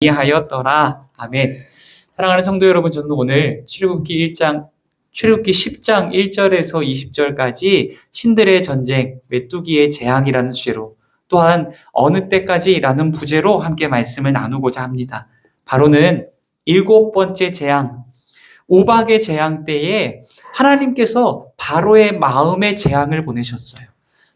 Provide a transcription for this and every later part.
하였더라. 아멘. 사랑하는 성도 여러분, 저는 오늘 출애굽기 10장 1절에서 20절까지 신들의 전쟁, 메뚜기의 재앙이라는 주제로, 또한 어느 때까지라는 부제로 함께 말씀을 나누고자 합니다. 바로는 7번째 재앙, 우박의 재앙 때에 하나님께서 바로의 마음의 재앙을 보내셨어요.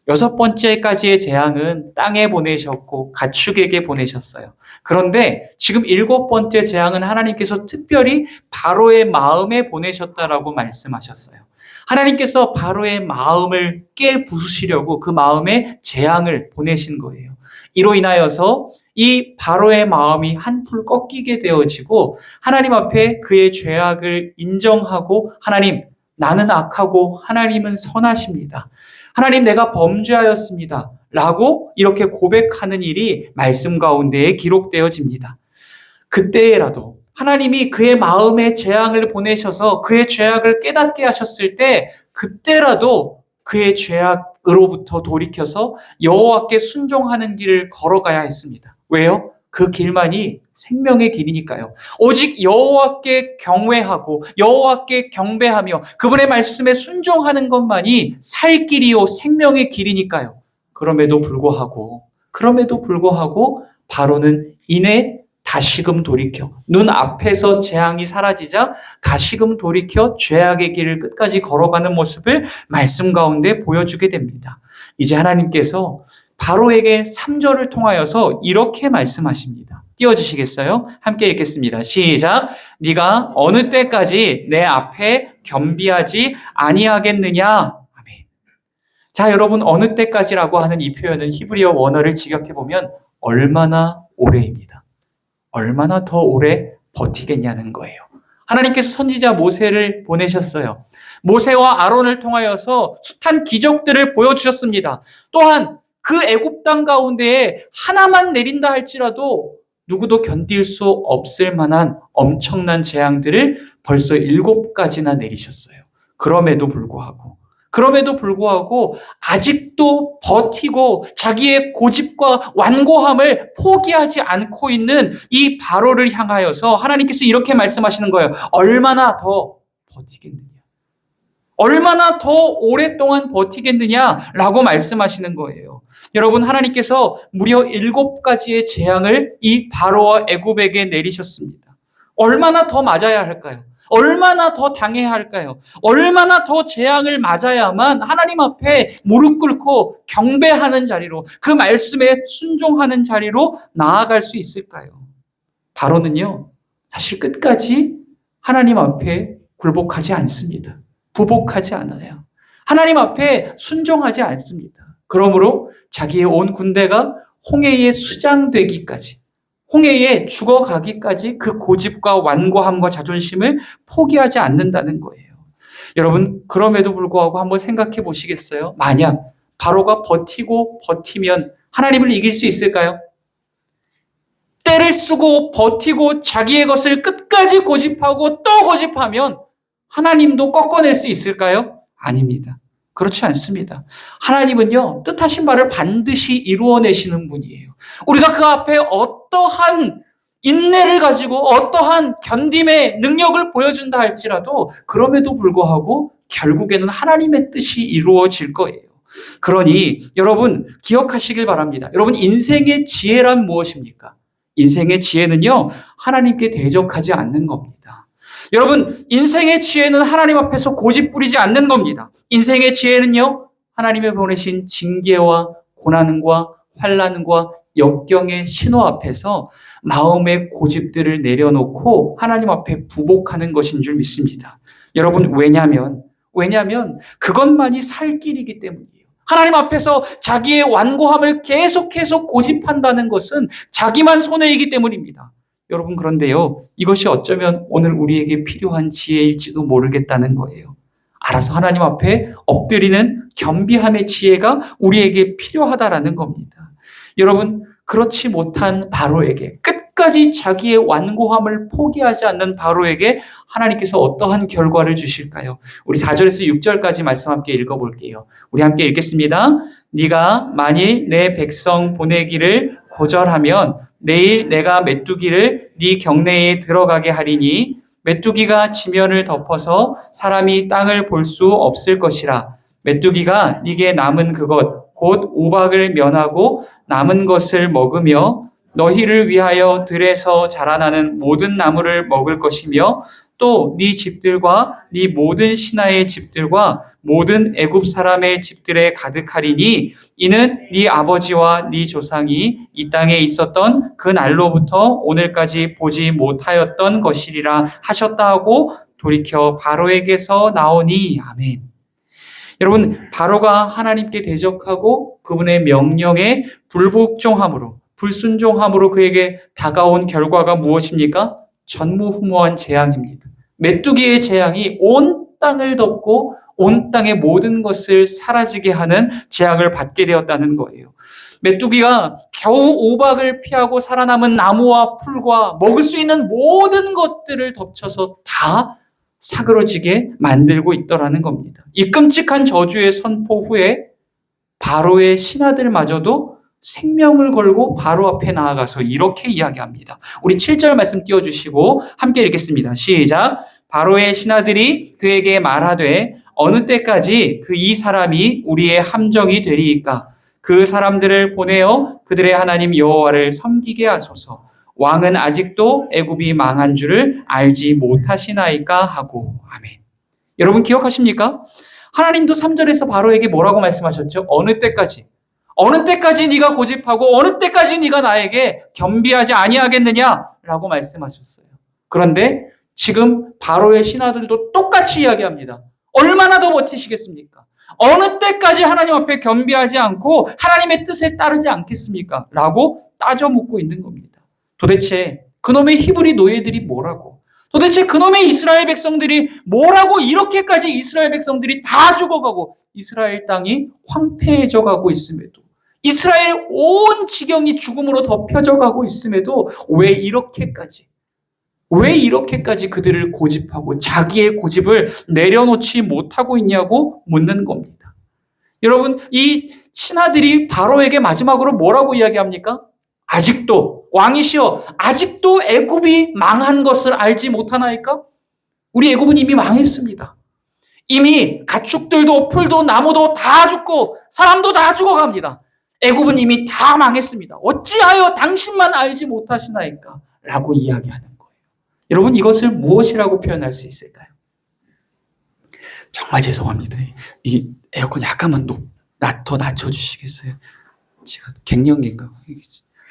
6번째까지의 재앙은 땅에 보내셨고 가축에게 보내셨어요. 그런데 지금 7번째 재앙은 하나님께서 특별히 바로의 마음에 보내셨다라고 말씀하셨어요. 하나님께서 바로의 마음을 깨부수시려고 그 마음에 재앙을 보내신 거예요. 이로 인하여서 이 바로의 마음이 한풀 꺾이게 되어지고 하나님 앞에 그의 죄악을 인정하고, 하나님, 나는 악하고 하나님은 선하십니다. 하나님, 내가 범죄하였습니다. 라고 이렇게 고백하는 일이 말씀 가운데에 기록되어집니다. 그때라도 하나님이 그의 마음에 재앙을 보내셔서 그의 죄악을 깨닫게 하셨을 때, 그때라도 그의 죄악으로부터 돌이켜서 여호와께 순종하는 길을 걸어가야 했습니다. 왜요? 그 길만이 생명의 길이니까요. 오직 여호와께 경외하고 여호와께 경배하며 그분의 말씀에 순종하는 것만이 살 길이요 생명의 길이니까요. 그럼에도 불구하고 바로는 이내 다시금 돌이켜, 눈앞에서 재앙이 사라지자 다시금 돌이켜 죄악의 길을 끝까지 걸어가는 모습을 말씀 가운데 보여주게 됩니다. 이제 하나님께서 바로에게 3절을 통하여서 이렇게 말씀하십니다. 띄워주시겠어요? 함께 읽겠습니다. 시작. 네가 어느 때까지 내 앞에 겸비하지 아니하겠느냐? 아멘. 자, 여러분, 어느 때까지라고 하는 이 표현은 히브리어 원어를 직역해보면 얼마나 오래입니다. 얼마나 더 오래 버티겠냐는 거예요. 하나님께서 선지자 모세를 보내셨어요. 모세와 아론을 통하여서 숱한 기적들을 보여주셨습니다. 또한 그 애굽 땅 가운데에 하나만 내린다 할지라도 누구도 견딜 수 없을 만한 엄청난 재앙들을 벌써 7가지나 내리셨어요. 그럼에도 불구하고 아직도 버티고 자기의 고집과 완고함을 포기하지 않고 있는 이 바로를 향하여서 하나님께서 이렇게 말씀하시는 거예요. 얼마나 더 버티겠느냐? 얼마나 더 오랫동안 버티겠느냐라고 말씀하시는 거예요. 여러분, 하나님께서 무려 7가지의 재앙을 이 바로와 애굽에게 내리셨습니다. 얼마나 더 맞아야 할까요? 얼마나 더 당해야 할까요? 얼마나 더 재앙을 맞아야만 하나님 앞에 무릎 꿇고 경배하는 자리로, 그 말씀에 순종하는 자리로 나아갈 수 있을까요? 바로는요, 사실 끝까지 하나님 앞에 굴복하지 않습니다. 부복하지 않아요. 하나님 앞에 순종하지 않습니다. 그러므로 자기의 온 군대가 홍해에 수장되기까지, 홍해에 죽어가기까지 그 고집과 완고함과 자존심을 포기하지 않는다는 거예요. 여러분, 그럼에도 불구하고 한번 생각해 보시겠어요? 만약 바로가 버티면 하나님을 이길 수 있을까요? 때를 쓰고 버티고 자기의 것을 끝까지 고집하고 또 고집하면 하나님도 꺾어낼 수 있을까요? 아닙니다. 그렇지 않습니다. 하나님은요, 뜻하신 바를 반드시 이루어내시는 분이에요. 우리가 그 앞에 어떠한 인내를 가지고 어떠한 견딤의 능력을 보여준다 할지라도 그럼에도 불구하고 결국에는 하나님의 뜻이 이루어질 거예요. 그러니 여러분, 기억하시길 바랍니다. 여러분, 인생의 지혜란 무엇입니까? 인생의 지혜는요, 하나님께 대적하지 않는 겁니다. 여러분, 인생의 지혜는 하나님 앞에서 고집 부리지 않는 겁니다. 인생의 지혜는요, 하나님의 보내신 징계와 고난과 환난과 역경의 신호 앞에서 마음의 고집들을 내려놓고 하나님 앞에 부복하는 것인 줄 믿습니다. 여러분, 왜냐하면 그것만이 살 길이기 때문이에요. 하나님 앞에서 자기의 완고함을 계속해서 고집한다는 것은 자기만 손해이기 때문입니다. 여러분, 그런데요, 이것이 어쩌면 오늘 우리에게 필요한 지혜일지도 모르겠다는 거예요. 알아서 하나님 앞에 엎드리는 겸비함의 지혜가 우리에게 필요하다라는 겁니다. 여러분, 그렇지 못한 바로에게, 끝까지 자기의 완고함을 포기하지 않는 바로에게 하나님께서 어떠한 결과를 주실까요? 우리 4절에서 6절까지 말씀 함께 읽어볼게요. 우리 함께 읽겠습니다. 네가 만일 내 백성 보내기를 거절하면 내일 내가 메뚜기를 네 경내에 들어가게 하리니 메뚜기가 지면을 덮어서 사람이 땅을 볼 수 없을 것이라. 메뚜기가 네게 남은 그것 곧 우박을 면하고 남은 것을 먹으며 너희를 위하여 들에서 자라나는 모든 나무를 먹을 것이며 또 네 집들과 네 모든 신하의 집들과 모든 애굽 사람의 집들에 가득하리니 이는 네 아버지와 네 조상이 이 땅에 있었던 그 날로부터 오늘까지 보지 못하였던 것이리라 하셨다 하고 돌이켜 바로에게서 나오니. 아멘. 여러분, 바로가 하나님께 대적하고 그분의 명령에 불복종함으로, 불순종함으로 그에게 다가온 결과가 무엇입니까? 전무후무한 재앙입니다. 메뚜기의 재앙이 온 땅을 덮고 온 땅의 모든 것을 사라지게 하는 재앙을 받게 되었다는 거예요. 메뚜기가 겨우 우박을 피하고 살아남은 나무와 풀과 먹을 수 있는 모든 것들을 덮쳐서 다 사그러지게 만들고 있더라는 겁니다. 이 끔찍한 저주의 선포 후에 바로의 신하들마저도 생명을 걸고 바로 앞에 나아가서 이렇게 이야기합니다. 우리 7절 말씀 띄워주시고 함께 읽겠습니다. 시작. 바로의 신하들이 그에게 말하되 어느 때까지 그 이 사람이 우리의 함정이 되리이까? 그 사람들을 보내어 그들의 하나님 여호와를 섬기게 하소서. 왕은 아직도 애굽이 망한 줄을 알지 못하시나이까 하고. 아멘. 여러분 기억하십니까? 하나님도 3절에서 바로에게 뭐라고 말씀하셨죠? 어느 때까지? 어느 때까지 네가 고집하고 어느 때까지 네가 나에게 겸비하지 아니하겠느냐라고 말씀하셨어요. 그런데 지금 바로의 신하들도 똑같이 이야기합니다. 얼마나 더 버티시겠습니까? 어느 때까지 하나님 앞에 겸비하지 않고 하나님의 뜻에 따르지 않겠습니까? 라고 따져 묻고 있는 겁니다. 도대체 그놈의 히브리 노예들이 뭐라고? 도대체 그놈의 이스라엘 백성들이 뭐라고 이렇게까지 이스라엘 백성들이 다 죽어가고 이스라엘 땅이 황폐해져 가고 있음에도 이스라엘 온 지경이 죽음으로 덮여져 가고 있음에도 왜 이렇게까지 그들을 고집하고 자기의 고집을 내려놓지 못하고 있냐고 묻는 겁니다. 여러분, 이 신하들이 바로에게 마지막으로 뭐라고 이야기합니까? 아직도 왕이시여 아직도 애굽이 망한 것을 알지 못하나이까? 우리 애굽은 이미 망했습니다. 이미 가축들도 풀도 나무도 다 죽고 사람도 다 죽어갑니다. 애굽은 이미 다 망했습니다. 어찌하여 당신만 알지 못하시나이까? 라고 이야기하는 거예요. 여러분 이것을 무엇이라고 표현할 수 있을까요? 정말 죄송합니다. 이 에어컨 약간만 더 낮춰주시겠어요? 제가 갱년기인가?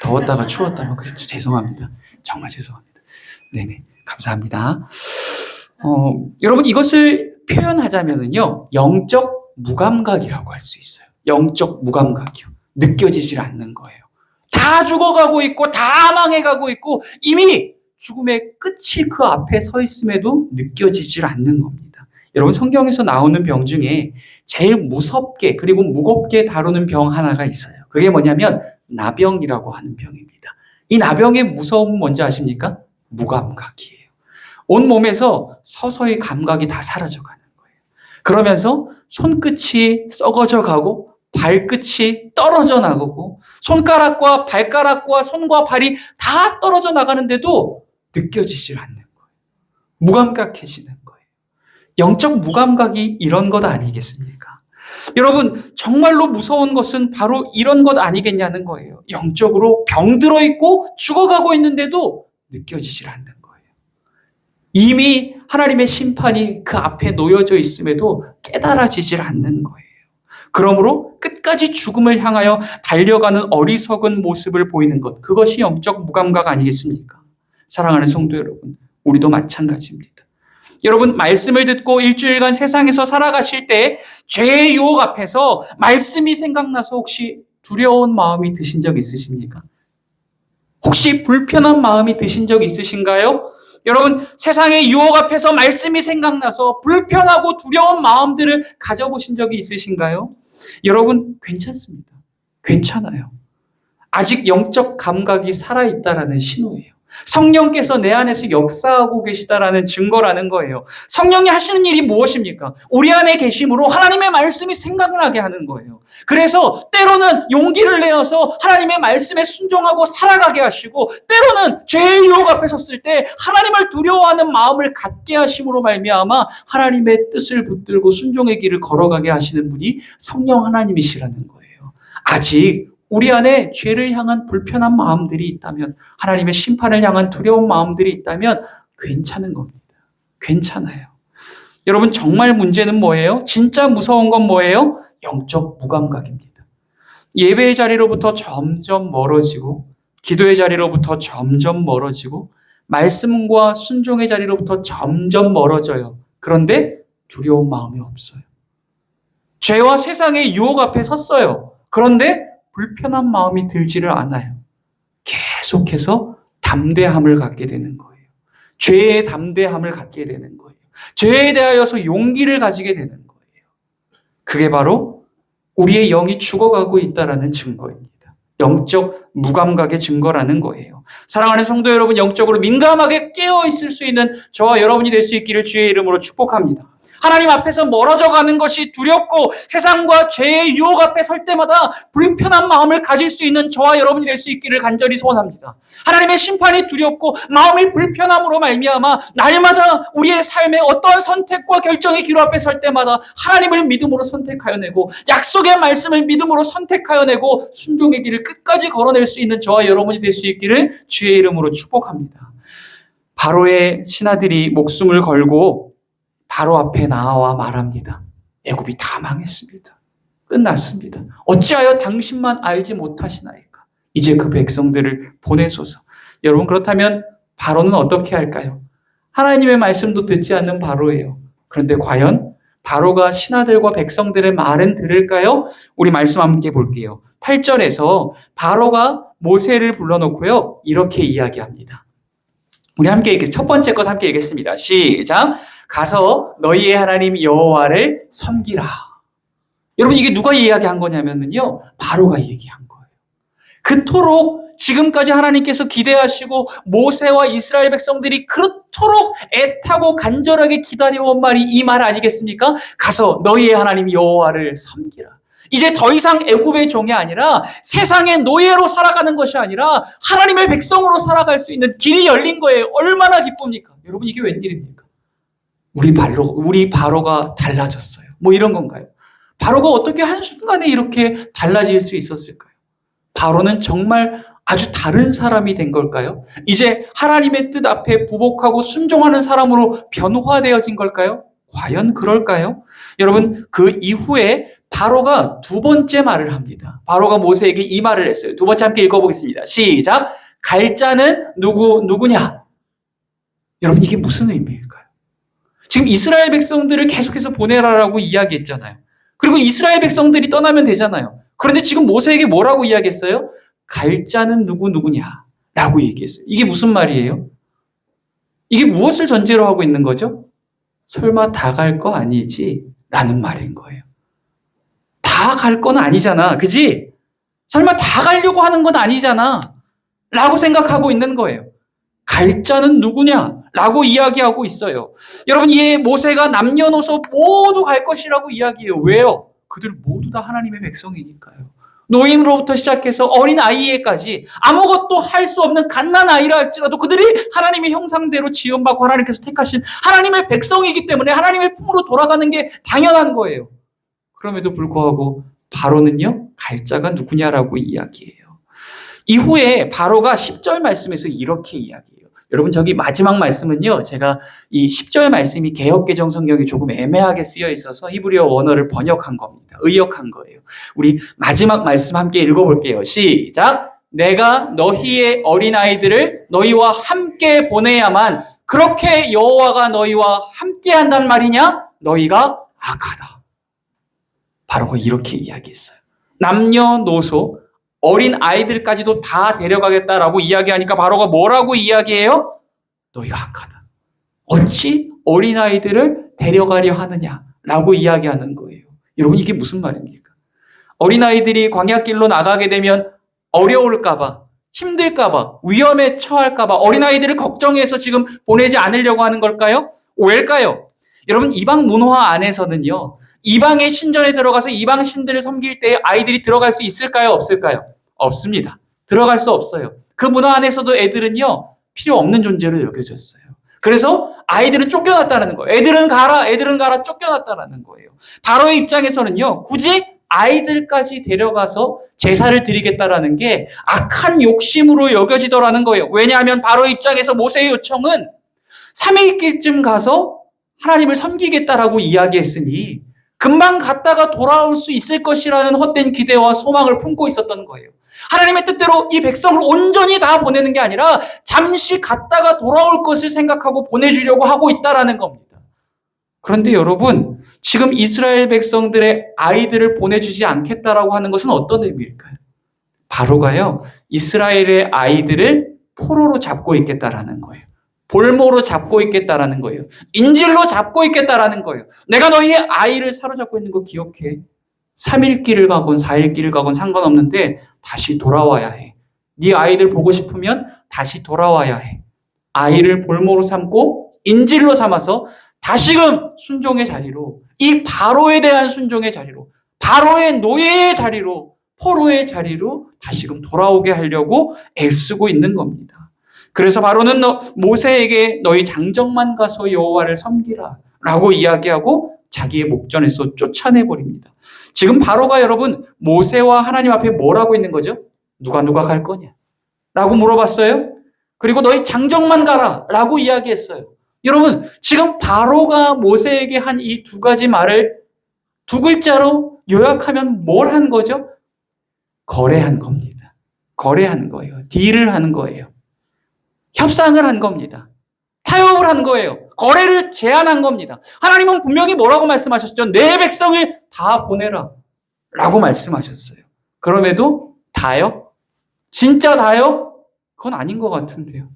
더웠다가 추웠다가 그랬죠. 죄송합니다. 정말 죄송합니다. 네네. 감사합니다. 여러분 이것을 표현하자면요. 영적 무감각이라고 할 수 있어요. 영적 무감각이요. 느껴지질 않는 거예요. 다 죽어가고 있고 다 망해가고 있고 이미 죽음의 끝이 그 앞에 서 있음에도 느껴지질 않는 겁니다. 여러분 성경에서 나오는 병 중에 제일 무섭게 그리고 무겁게 다루는 병 하나가 있어요. 그게 뭐냐면 나병이라고 하는 병입니다. 이 나병의 무서움은 뭔지 아십니까? 무감각이에요. 온 몸에서 서서히 감각이 다 사라져가는 거예요. 그러면서 손끝이 썩어져 가고 발끝이 떨어져 나가고 손가락과 발가락과 손과 발이 다 떨어져 나가는데도 느껴지질 않는 거예요. 무감각해지는 거예요. 영적 무감각이 이런 것 아니겠습니까? 여러분 정말로 무서운 것은 바로 이런 것 아니겠냐는 거예요. 영적으로 병들어 있고 죽어가고 있는데도 느껴지질 않는 거예요. 이미 하나님의 심판이 그 앞에 놓여져 있음에도 깨달아지질 않는 거예요. 그러므로 끝까지 죽음을 향하여 달려가는 어리석은 모습을 보이는 것, 그것이 영적 무감각 아니겠습니까? 사랑하는 성도 여러분, 우리도 마찬가지입니다. 여러분 말씀을 듣고 일주일간 세상에서 살아가실 때 죄의 유혹 앞에서 말씀이 생각나서 혹시 두려운 마음이 드신 적 있으십니까? 혹시 불편한 마음이 드신 적 있으신가요? 여러분 세상의 유혹 앞에서 말씀이 생각나서 불편하고 두려운 마음들을 가져보신 적이 있으신가요? 여러분 괜찮습니다. 괜찮아요. 아직 영적 감각이 살아있다라는 신호예요. 성령께서 내 안에서 역사하고 계시다라는 증거라는 거예요. 성령이 하시는 일이 무엇입니까? 우리 안에 계심으로 하나님의 말씀이 생각나게 하는 거예요. 그래서 때로는 용기를 내어서 하나님의 말씀에 순종하고 살아가게 하시고, 때로는 죄의 유혹 앞에 섰을 때 하나님을 두려워하는 마음을 갖게 하심으로 말미암아 하나님의 뜻을 붙들고 순종의 길을 걸어가게 하시는 분이 성령 하나님이시라는 거예요. 아직 우리 안에 죄를 향한 불편한 마음들이 있다면, 하나님의 심판을 향한 두려운 마음들이 있다면 괜찮은 겁니다. 괜찮아요. 여러분, 정말 문제는 뭐예요? 진짜 무서운 건 뭐예요? 영적 무감각입니다. 예배의 자리로부터 점점 멀어지고, 기도의 자리로부터 점점 멀어지고, 말씀과 순종의 자리로부터 점점 멀어져요. 그런데 두려운 마음이 없어요. 죄와 세상의 유혹 앞에 섰어요. 그런데 불편한 마음이 들지를 않아요. 계속해서 담대함을 갖게 되는 거예요. 죄의 담대함을 갖게 되는 거예요. 죄에 대하여서 용기를 가지게 되는 거예요. 그게 바로 우리의 영이 죽어가고 있다는 증거입니다. 영적 무감각의 증거라는 거예요. 사랑하는 성도 여러분, 영적으로 민감하게 깨어 있을 수 있는 저와 여러분이 될 수 있기를 주의 이름으로 축복합니다. 하나님 앞에서 멀어져 가는 것이 두렵고 세상과 죄의 유혹 앞에 설 때마다 불편한 마음을 가질 수 있는 저와 여러분이 될 수 있기를 간절히 소원합니다. 하나님의 심판이 두렵고 마음이 불편함으로 말미암아 날마다 우리의 삶에 어떠한 선택과 결정의 기로 앞에 설 때마다 하나님을 믿음으로 선택하여 내고, 약속의 말씀을 믿음으로 선택하여 내고 순종의 길을 끝까지 걸어낼 수 있는 저와 여러분이 될 수 있기를 주의 이름으로 축복합니다. 바로의 신하들이 목숨을 걸고 바로 앞에 나와 말합니다. 애굽이 다 망했습니다. 끝났습니다. 어찌하여 당신만 알지 못하시나이까? 이제 그 백성들을 보내소서. 여러분, 그렇다면 바로는 어떻게 할까요? 하나님의 말씀도 듣지 않는 바로예요. 그런데 과연 바로가 신하들과 백성들의 말은 들을까요? 우리 말씀 함께 볼게요. 8절에서 바로가 모세를 불러놓고요, 이렇게 이야기합니다. 우리 함께 읽겠습니다. 첫 번째 것 함께 읽겠습니다. 시작. 가서 너희의 하나님 여호와를 섬기라. 여러분, 이게 누가 이야기한 거냐면요, 바로가 얘기한 거예요. 그토록 지금까지 하나님께서 기대하시고 모세와 이스라엘 백성들이 그토록 애타고 간절하게 기다려온 말이 이 말 아니겠습니까? 가서 너희의 하나님 여호와를 섬기라. 이제 더 이상 애굽의 종이 아니라 세상의 노예로 살아가는 것이 아니라 하나님의 백성으로 살아갈 수 있는 길이 열린 거예요. 얼마나 기쁩니까? 여러분, 이게 웬일입니까? 우리 바로가 달라졌어요. 뭐 이런 건가요? 바로가 어떻게 한순간에 이렇게 달라질 수 있었을까요? 바로는 정말 아주 다른 사람이 된 걸까요? 이제 하나님의 뜻 앞에 부복하고 순종하는 사람으로 변화되어진 걸까요? 과연 그럴까요? 여러분, 그 이후에 바로가 두 번째 말을 합니다. 바로가 모세에게 이 말을 했어요. 두 번째 함께 읽어보겠습니다. 시작. 갈 자는 누구냐? 여러분, 이게 무슨 의미일까요? 지금 이스라엘 백성들을 계속해서 보내라라고 이야기했잖아요. 그리고 이스라엘 백성들이 떠나면 되잖아요. 그런데 지금 모세에게 뭐라고 이야기했어요? 갈 자는 누구냐? 라고 얘기했어요. 이게 무슨 말이에요? 이게 무엇을 전제로 하고 있는 거죠? 설마 다 갈 거 아니지? 라는 말인 거예요. 다 갈 건 아니잖아. 그지? 설마 다 가려고 하는 건 아니잖아. 라고 생각하고 있는 거예요. 갈 자는 누구냐? 라고 이야기하고 있어요. 여러분, 이 모세가 남녀노소 모두 갈 것이라고 이야기해요. 왜요? 그들 모두 다 하나님의 백성이니까요. 노인으로부터 시작해서 어린 아이에까지 아무것도 할 수 없는 갓난아이라 할지라도 그들이 하나님의 형상대로 지음받고 하나님께서 택하신 하나님의 백성이기 때문에 하나님의 품으로 돌아가는 게 당연한 거예요. 그럼에도 불구하고 바로는요, 갈 자가 누구냐라고 이야기해요. 이후에 바로가 10절 말씀에서 이렇게 이야기해요. 여러분, 저기 마지막 말씀은요, 제가 이 10절 말씀이 개역개정 성경에 조금 애매하게 쓰여 있어서 히브리어 원어를 번역한 겁니다. 의역한 거예요. 우리 마지막 말씀 함께 읽어볼게요. 시작. 내가 너희의 어린아이들을 너희와 함께 보내야만 그렇게 여호와가 너희와 함께 한단 말이냐? 너희가 악하다. 바로가 이렇게 이야기했어요. 남녀노소 어린 아이들까지도 다 데려가겠다라고 이야기하니까 바로가 뭐라고 이야기해요? 너희가 악하다. 어찌 어린 아이들을 데려가려 하느냐라고 이야기하는 거예요. 여러분, 이게 무슨 말입니까? 어린 아이들이 광야길로 나가게 되면 어려울까 봐, 힘들까봐, 위험에 처할까봐, 어린아이들을 걱정해서 지금 보내지 않으려고 하는 걸까요? 왜일까요? 여러분, 이방 문화 안에서는요, 이방의 신전에 들어가서 이방 신들을 섬길 때 아이들이 들어갈 수 있을까요? 없을까요? 없습니다. 들어갈 수 없어요. 그 문화 안에서도 애들은요, 필요 없는 존재로 여겨졌어요. 그래서 아이들은 쫓겨났다는 거예요. 애들은 가라, 쫓겨났다는 거예요. 바로의 입장에서는요, 굳이 아이들까지 데려가서 제사를 드리겠다라는 게 악한 욕심으로 여겨지더라는 거예요. 왜냐하면 바로의 입장에서 모세의 요청은 3일길쯤 가서 하나님을 섬기겠다라고 이야기했으니 금방 갔다가 돌아올 수 있을 것이라는 헛된 기대와 소망을 품고 있었던 거예요. 하나님의 뜻대로 이 백성을 온전히 다 보내는 게 아니라 잠시 갔다가 돌아올 것을 생각하고 보내주려고 하고 있다라는 겁니다. 그런데 여러분, 지금 이스라엘 백성들의 아이들을 보내주지 않겠다라고 하는 것은 어떤 의미일까요? 바로가요, 이스라엘의 아이들을 포로로 잡고 있겠다라는 거예요. 볼모로 잡고 있겠다라는 거예요. 인질로 잡고 있겠다라는 거예요. 내가 너희의 아이를 사로잡고 있는 거 기억해. 3일 길을 가건 4일 길을 가건 상관없는데 다시 돌아와야 해. 네 아이들 보고 싶으면 다시 돌아와야 해. 아이를 볼모로 삼고 인질로 삼아서 다시금 순종의 자리로, 이 바로에 대한 순종의 자리로, 바로의 노예의 자리로, 포로의 자리로 다시금 돌아오게 하려고 애쓰고 있는 겁니다. 그래서 바로는 모세에게 너희 장정만 가서 여호와를 섬기라 라고 이야기하고 자기의 목전에서 쫓아내버립니다. 지금 바로가 여러분 모세와 하나님 앞에 뭘 하고 있는 거죠? 누가 갈 거냐? 라고 물어봤어요. 그리고 너희 장정만 가라 라고 이야기했어요. 여러분, 지금 바로가 모세에게 한 이 두 가지 말을 두 글자로 요약하면 뭘 한 거죠? 거래한 겁니다. 거래한 거예요. 딜을 한 거예요. 협상을 한 겁니다. 타협을 한 거예요. 거래를 제안한 겁니다. 하나님은 분명히 뭐라고 말씀하셨죠? 내 백성을 다 보내라 라고 말씀하셨어요. 그럼에도 다요? 진짜 다요? 그건 아닌 것 같은데요.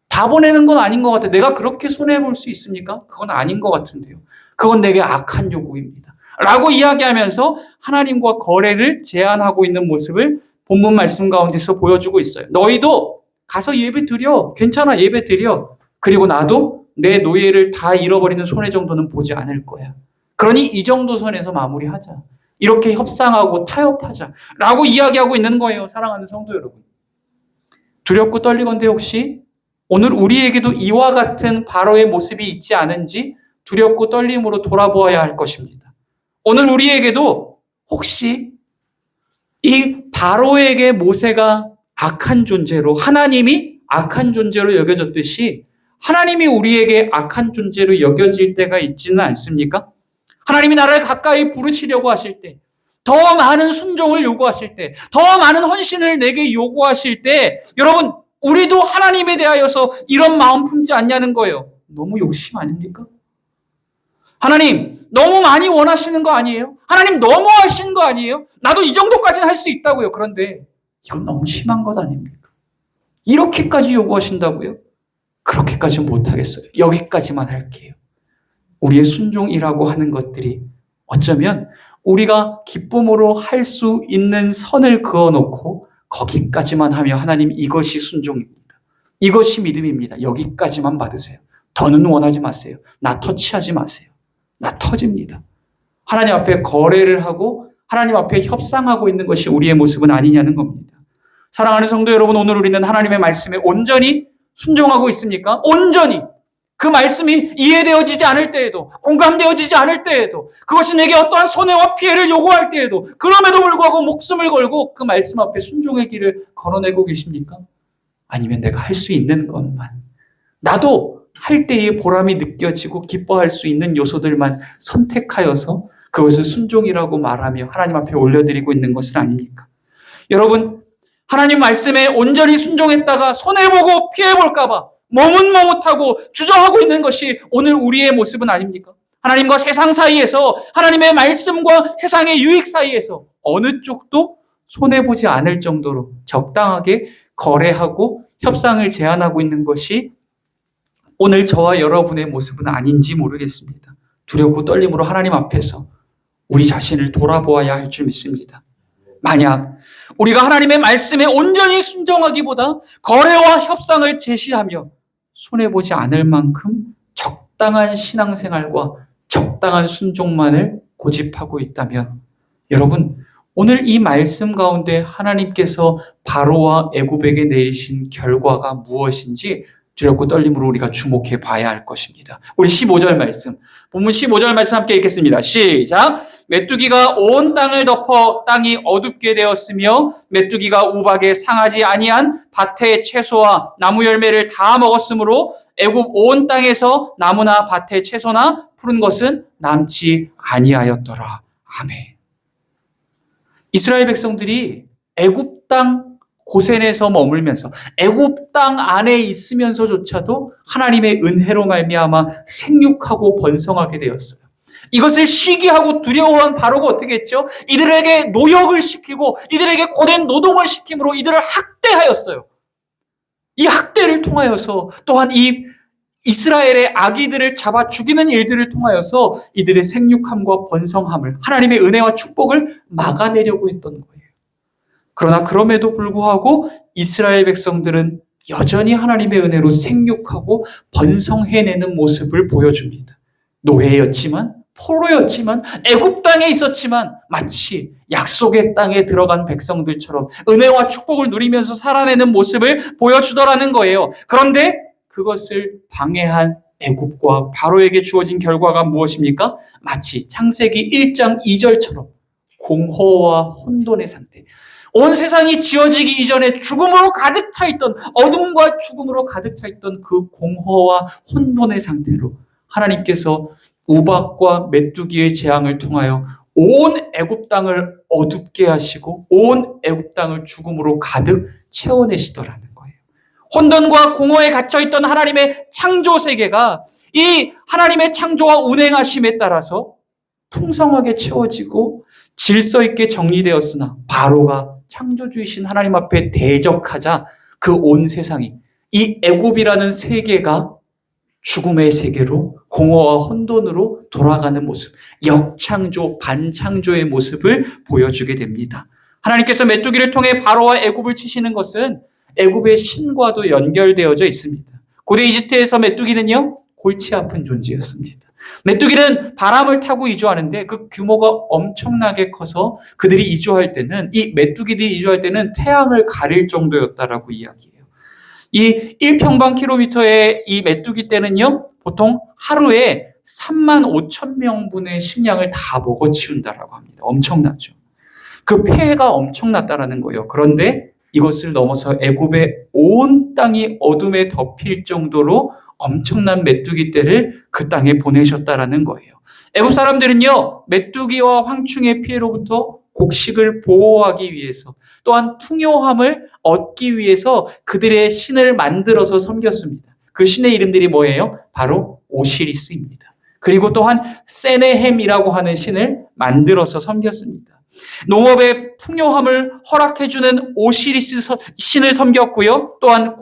다 보내는 건 아닌 것 같아요. 내가 그렇게 손해볼 수 있습니까? 그건 아닌 것 같은데요. 그건 내게 악한 요구입니다. 라고 이야기하면서 하나님과 거래를 제안하고 있는 모습을 본문 말씀 가운데서 보여주고 있어요. 너희도 가서 예배 드려. 괜찮아, 예배 드려. 그리고 나도 내 노예를 다 잃어버리는 손해 정도는 보지 않을 거야. 그러니 이 정도 선에서 마무리하자. 이렇게 협상하고 타협하자. 라고 이야기하고 있는 거예요. 사랑하는 성도 여러분. 두렵고 떨리건대 혹시 오늘 우리에게도 이와 같은 바로의 모습이 있지 않은지 두렵고 떨림으로 돌아보아야 할 것입니다. 오늘 우리에게도 혹시 이 바로에게 모세가 악한 존재로, 하나님이 악한 존재로 여겨졌듯이 하나님이 우리에게 악한 존재로 여겨질 때가 있지는 않습니까? 하나님이 나를 가까이 부르시려고 하실 때, 더 많은 순종을 요구하실 때, 더 많은 헌신을 내게 요구하실 때, 여러분, 우리도 하나님에 대하여서 이런 마음 품지 않냐는 거예요. 너무 욕심 아닙니까? 하나님, 너무 많이 원하시는 거 아니에요? 하나님, 너무 하시는 거 아니에요? 나도 이 정도까지는 할 수 있다고요. 그런데 이건 너무 심한 것 아닙니까? 이렇게까지 요구하신다고요? 그렇게까지 못하겠어요. 여기까지만 할게요. 우리의 순종이라고 하는 것들이 어쩌면 우리가 기쁨으로 할 수 있는 선을 그어놓고 거기까지만 하며 하나님 이것이 순종입니다. 이것이 믿음입니다. 여기까지만 받으세요. 더는 원하지 마세요. 나 터치하지 마세요. 나 터집니다. 하나님 앞에 거래를 하고 하나님 앞에 협상하고 있는 것이 우리의 모습은 아니냐는 겁니다. 사랑하는 성도 여러분, 오늘 우리는 하나님의 말씀에 온전히 순종하고 있습니까? 온전히. 그 말씀이 이해되어지지 않을 때에도, 공감되어지지 않을 때에도, 그것이 내게 어떠한 손해와 피해를 요구할 때에도, 그럼에도 불구하고 목숨을 걸고 그 말씀 앞에 순종의 길을 걸어내고 계십니까? 아니면 내가 할 수 있는 것만, 나도 할 때의 보람이 느껴지고 기뻐할 수 있는 요소들만 선택하여서 그것을 순종이라고 말하며 하나님 앞에 올려드리고 있는 것은 아닙니까? 여러분, 하나님 말씀에 온전히 순종했다가 손해보고 피해볼까 봐 머뭇머뭇하고 주저하고 있는 것이 오늘 우리의 모습은 아닙니까? 하나님과 세상 사이에서, 하나님의 말씀과 세상의 유익 사이에서 어느 쪽도 손해보지 않을 정도로 적당하게 거래하고 협상을 제안하고 있는 것이 오늘 저와 여러분의 모습은 아닌지 모르겠습니다. 두렵고 떨림으로 하나님 앞에서 우리 자신을 돌아보아야 할 줄 믿습니다. 만약 우리가 하나님의 말씀에 온전히 순종하기보다 거래와 협상을 제시하며 손해보지 않을 만큼 적당한 신앙생활과 적당한 순종만을 고집하고 있다면, 여러분, 오늘 이 말씀 가운데 하나님께서 바로와 애굽에게 내리신 결과가 무엇인지 두렵고 떨림으로 우리가 주목해 봐야 할 것입니다. 우리 15절 말씀, 본문 15절 말씀 함께 읽겠습니다. 시작! 메뚜기가 온 땅을 덮어 땅이 어둡게 되었으며 메뚜기가 우박에 상하지 아니한 밭의 채소와 나무 열매를 다 먹었으므로 애굽 온 땅에서 나무나 밭의 채소나 푸른 것은 남지 아니하였더라. 아멘. 이스라엘 백성들이 애굽 땅 고센에서 머물면서 애굽 땅 안에 있으면서조차도 하나님의 은혜로 말미암아 생육하고 번성하게 되었어요. 이것을 시기하고 두려워한 바로가 어떻게 했죠? 이들에게 노역을 시키고 이들에게 고된 노동을 시킴으로 이들을 학대하였어요. 이 학대를 통하여서 또한 이 이스라엘의 아기들을 잡아 죽이는 일들을 통하여서 이들의 생육함과 번성함을, 하나님의 은혜와 축복을 막아내려고 했던 거예요. 그러나 그럼에도 불구하고 이스라엘 백성들은 여전히 하나님의 은혜로 생육하고 번성해내는 모습을 보여줍니다. 노예였지만, 포로였지만, 애굽 땅에 있었지만 마치 약속의 땅에 들어간 백성들처럼 은혜와 축복을 누리면서 살아내는 모습을 보여주더라는 거예요. 그런데 그것을 방해한 애굽과 바로에게 주어진 결과가 무엇입니까? 마치 창세기 1장 2절처럼 공허와 혼돈의 상태. 온 세상이 지어지기 이전에 죽음으로 가득 차 있던, 어둠과 죽음으로 가득 차 있던 그 공허와 혼돈의 상태로 하나님께서 우박과 메뚜기의 재앙을 통하여 온 애굽 땅을 어둡게 하시고 온 애굽 땅을 죽음으로 가득 채워내시더라는 거예요. 혼돈과 공허에 갇혀있던 하나님의 창조 세계가 이 하나님의 창조와 운행하심에 따라서 풍성하게 채워지고 질서 있게 정리되었으나 바로가 창조주이신 하나님 앞에 대적하자 그 온 세상이, 이 애굽이라는 세계가 죽음의 세계로 공허와 혼돈으로 돌아가는 모습, 역창조, 반창조의 모습을 보여주게 됩니다. 하나님께서 메뚜기를 통해 바로와 애굽을 치시는 것은 애굽의 신과도 연결되어져 있습니다. 고대 이집트에서 메뚜기는요, 골치 아픈 존재였습니다. 메뚜기는 바람을 타고 이주하는데 그 규모가 엄청나게 커서 그들이 이주할 때는, 이 메뚜기들이 이주할 때는 태양을 가릴 정도였다라고 이야기해요. 이 1평방킬로미터의 이 메뚜기 떼는요, 보통 하루에 3만 5천 명분의 식량을 다 먹어치운다라고 합니다. 엄청나죠. 그 폐해가 엄청났다라는 거예요. 그런데 이것을 넘어서 애굽의 온 땅이 어둠에 덮일 정도로 엄청난 메뚜기 떼를 그 땅에 보내셨다라는 거예요. 애굽 사람들은요, 메뚜기와 황충의 피해로부터 곡식을 보호하기 위해서, 또한 풍요함을 얻기 위해서 그들의 신을 만들어서 섬겼습니다. 그 신의 이름들이 뭐예요? 바로 오시리스입니다. 그리고 또한 세네헴이라고 하는 신을 만들어서 섬겼습니다. 농업의 풍요함을 허락해주는 오시리스 신을 섬겼고요. 또한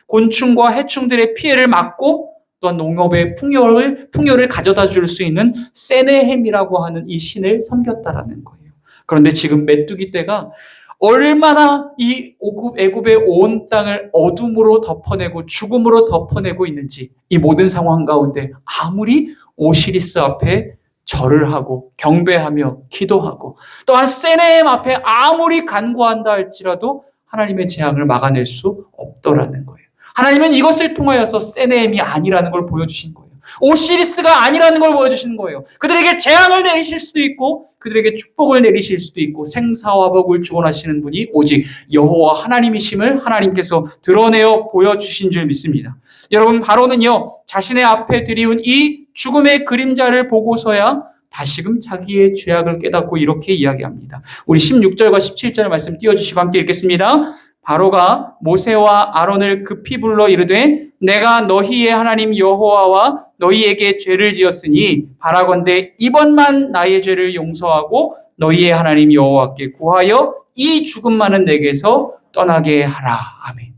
곤충과 해충들의 피해를 막고 또한 농업의 풍요를 가져다 줄 수 있는 세네헴이라고 하는 이 신을 섬겼다라는 거예요. 그런데 지금 메뚜기 떼가 얼마나 이 애굽의 온 땅을 어둠으로 덮어내고 죽음으로 덮어내고 있는지, 이 모든 상황 가운데 아무리 오시리스 앞에 절을 하고 경배하며 기도하고 또한 세네헴 앞에 아무리 간구한다 할지라도 하나님의 재앙을 막아낼 수 없더라는 거예요. 하나님은 이것을 통하여서 세네헴이 아니라는 걸 보여주신 거예요. 오시리스가 아니라는 걸 보여주시는 거예요. 그들에게 재앙을 내리실 수도 있고 그들에게 축복을 내리실 수도 있고 생사와 복을 주원하시는 분이 오직 여호와 하나님이심을 하나님께서 드러내어 보여주신 줄 믿습니다. 여러분, 바로는요, 자신의 앞에 들이운 이 죽음의 그림자를 보고서야 다시금 자기의 죄악을 깨닫고 이렇게 이야기합니다. 우리 16절과 17절 말씀 띄워주시고 함께 읽겠습니다. 바로가 모세와 아론을 급히 불러 이르되 내가 너희의 하나님 여호와와 너희에게 죄를 지었으니 바라건대 이번만 나의 죄를 용서하고 너희의 하나님 여호와께 구하여 이 죽음만은 내게서 떠나게 하라. 아멘.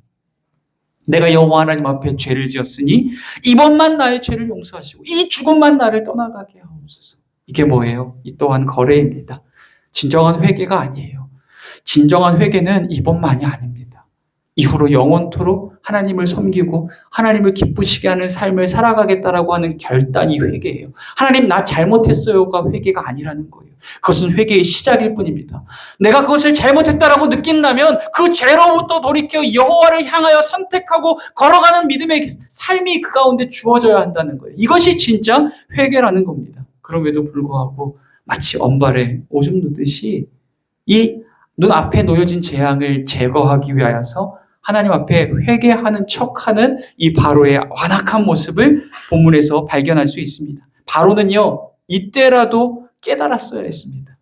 내가 여호와 하나님 앞에 죄를 지었으니 이번만 나의 죄를 용서하시고 이 죽음만 나를 떠나가게 하옵소서. 이게 뭐예요? 이 또한 거래입니다. 진정한 회개가 아니에요. 진정한 회개는 이번만이 아닙니다. 이후로 영원토록 하나님을 섬기고 하나님을 기쁘시게 하는 삶을 살아가겠다라고 하는 결단이 회개예요. 하나님 나 잘못했어요가 회개가 아니라는 거예요. 그것은 회개의 시작일 뿐입니다. 내가 그것을 잘못했다라고 느낀다면 그 죄로부터 돌이켜 여호와를 향하여 선택하고 걸어가는 믿음의 삶이 그 가운데 주어져야 한다는 거예요. 이것이 진짜 회개라는 겁니다. 그럼에도 불구하고 마치 언발에 오줌 누듯이 이 눈앞에 놓여진 재앙을 제거하기 위하여서 하나님 앞에 회개하는 척하는 이 바로의 완악한 모습을 본문에서 발견할 수 있습니다. 바로는요, 이때라도 깨달았어야 했습니다.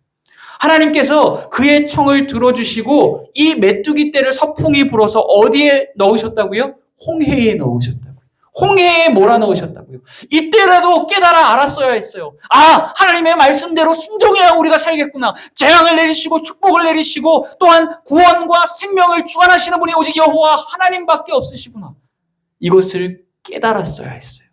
하나님께서 그의 청을 들어주시고 이 메뚜기 떼를 서풍이 불어서 어디에 넣으셨다고요? 홍해에 넣으셨다고요. 홍해에 몰아넣으셨다고요. 이때라도 깨달아 알았어야 했어요. 아, 하나님의 말씀대로 순종해야 우리가 살겠구나. 재앙을 내리시고 축복을 내리시고 또한 구원과 생명을 주관하시는 분이 오직 여호와 하나님밖에 없으시구나. 이것을 깨달았어야 했어요.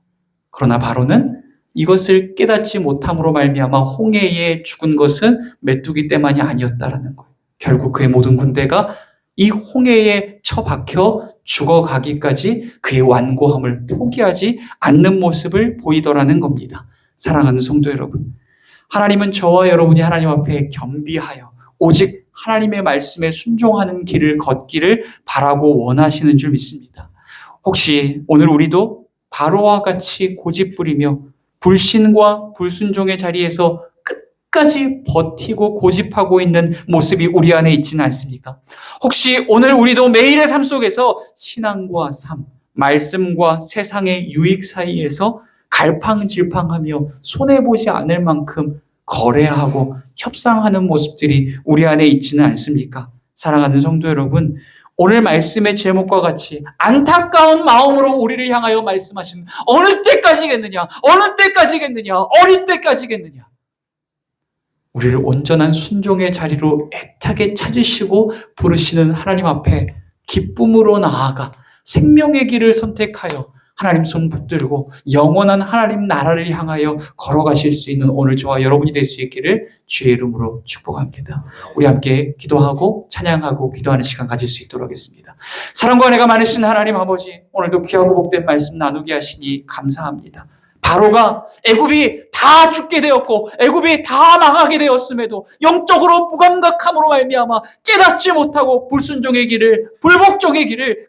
그러나 바로는 이것을 깨닫지 못함으로 말미암아 홍해에 죽은 것은 메뚜기 떼만이 아니었다라는 거예요. 결국 그의 모든 군대가 이 홍해에 처박혀 죽어가기까지 그의 완고함을 포기하지 않는 모습을 보이더라는 겁니다. 사랑하는 성도 여러분, 하나님은 저와 여러분이 하나님 앞에 겸비하여 오직 하나님의 말씀에 순종하는 길을 걷기를 바라고 원하시는 줄 믿습니다. 혹시 오늘 우리도 바로와 같이 고집부리며 불신과 불순종의 자리에서 끝까지 버티고 고집하고 있는 모습이 우리 안에 있지는 않습니까? 혹시 오늘 우리도 매일의 삶 속에서 신앙과 삶, 말씀과 세상의 유익 사이에서 갈팡질팡하며 손해보지 않을 만큼 거래하고 협상하는 모습들이 우리 안에 있지는 않습니까? 사랑하는 성도 여러분, 오늘 말씀의 제목과 같이 안타까운 마음으로 우리를 향하여 말씀하시는 어느 때까지겠느냐? 어느 때까지겠느냐? 어릴 때까지겠느냐? 우리를 온전한 순종의 자리로 애타게 찾으시고 부르시는 하나님 앞에 기쁨으로 나아가 생명의 길을 선택하여 하나님 손 붙들고 영원한 하나님 나라를 향하여 걸어가실 수 있는 오늘 저와 여러분이 될 수 있기를 주의 이름으로 축복합니다. 우리 함께 기도하고 찬양하고 기도하는 시간 가질 수 있도록 하겠습니다. 사랑과 은혜가 많으신 하나님 아버지, 오늘도 귀하고 복된 말씀 나누게 하시니 감사합니다. 바로가 애굽이 다 죽게 되었고 애굽이 다 망하게 되었음에도 영적으로 무감각함으로 말미암아 깨닫지 못하고 불순종의 길을, 불복종의 길을